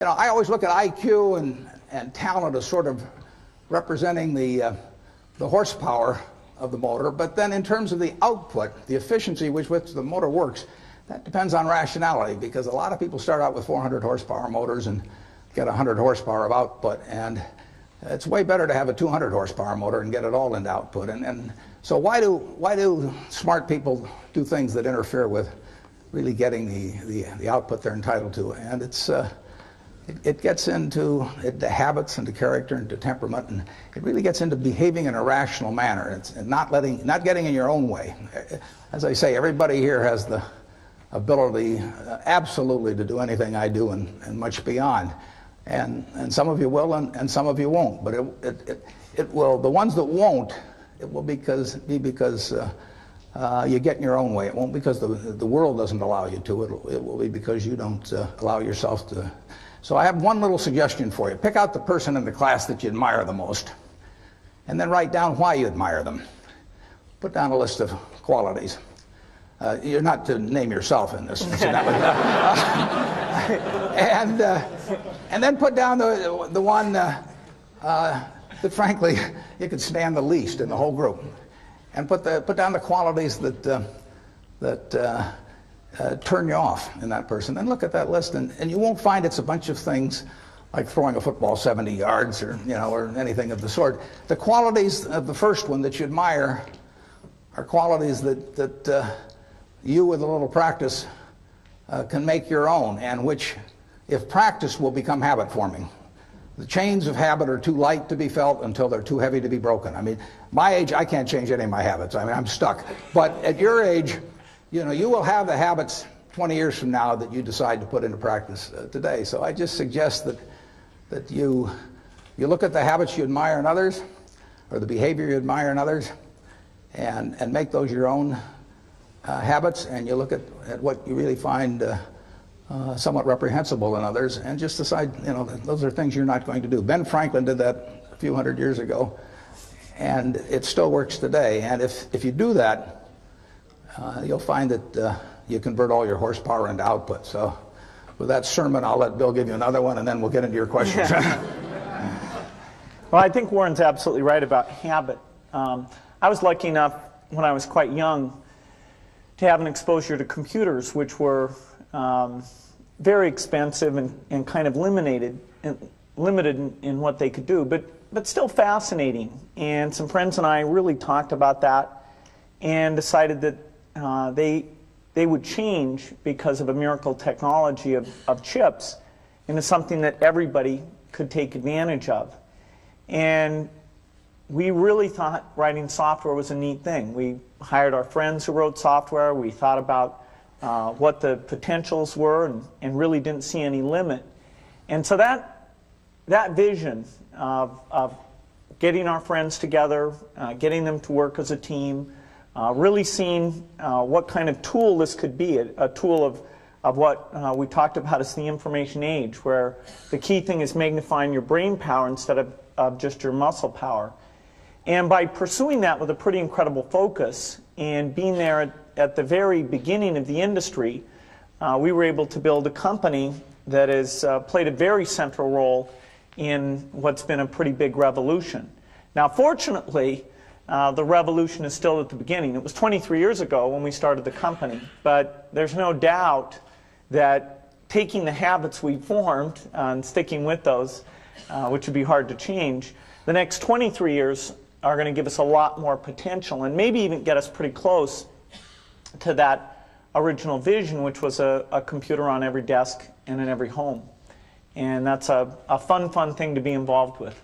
I always look at IQ and talent as sort of representing the horsepower of the motor, but then in terms of the output, the efficiency with which the motor works, that depends on rationality, because a lot of people start out with 400 horsepower motors and get 100 horsepower of output, and it's way better to have a 200 horsepower motor and get it all into output. And so why do smart people do things that interfere with really getting the output they're entitled to? And it gets into habits and to character and to temperament, and it really gets into behaving in a rational manner. It's not getting in your own way. As I say, everybody here has the ability absolutely to do anything I do and much beyond. And some of you will and some of you won't. But it will, the ones that won't, it will be because you get in your own way. It won't because the world doesn't allow you to. It will be because you don't allow yourself to. So I have one little suggestion for you. Pick out the person in the class that you admire the most, and then write down why you admire them. Put down a list of qualities. You're not to name yourself in this, incidentally. And then put down the one that, frankly, you could stand the least in the whole group, and put down the qualities that turn you off in that person. And look at that list, and you won't find it's a bunch of things like throwing a football 70 yards or anything of the sort. The qualities of the first one that you admire are qualities that you, with a little practice, can make your own, and which, if practiced, will become habit forming. The chains of habit are too light to be felt until they're too heavy to be broken. I mean, my age, I can't change any of my habits. I mean, I'm stuck. But at your age, you will have the habits 20 years from now that you decide to put into practice today. So I just suggest that you look at the habits you admire in others, or the behavior you admire in others, and make those your own habits, and you look at what you really find somewhat reprehensible in others, and just decide, that those are things you're not going to do. Ben Franklin did that a few hundred years ago, and it still works today. And if you do that, you'll find that you convert all your horsepower into output. So with that sermon, I'll let Bill give you another one, and then we'll get into your questions. Well, I think Warren's absolutely right about habit. I was lucky enough when I was quite young to have an exposure to computers, which were very expensive and kind of limited in what they could do, but still fascinating. And some friends and I really talked about that and decided that they would change because of a miracle technology of chips into something that everybody could take advantage of. And we really thought writing software was a neat thing. We hired our friends who wrote software. We thought about what the potentials were and really didn't see any limit. And so that vision of getting our friends together, getting them to work as a team, really seeing what kind of tool this could be, a tool of what we talked about as the information age, where the key thing is magnifying your brain power instead of just your muscle power. And by pursuing that with a pretty incredible focus and being there at the very beginning of the industry, we were able to build a company that has played a very central role in what's been a pretty big revolution. Now, fortunately, the revolution is still at the beginning. It was 23 years ago when we started the company, but there's no doubt that taking the habits we formed and sticking with those, which would be hard to change, the next 23 years are going to give us a lot more potential and maybe even get us pretty close to that original vision, which was a computer on every desk and in every home. And that's a fun thing to be involved with.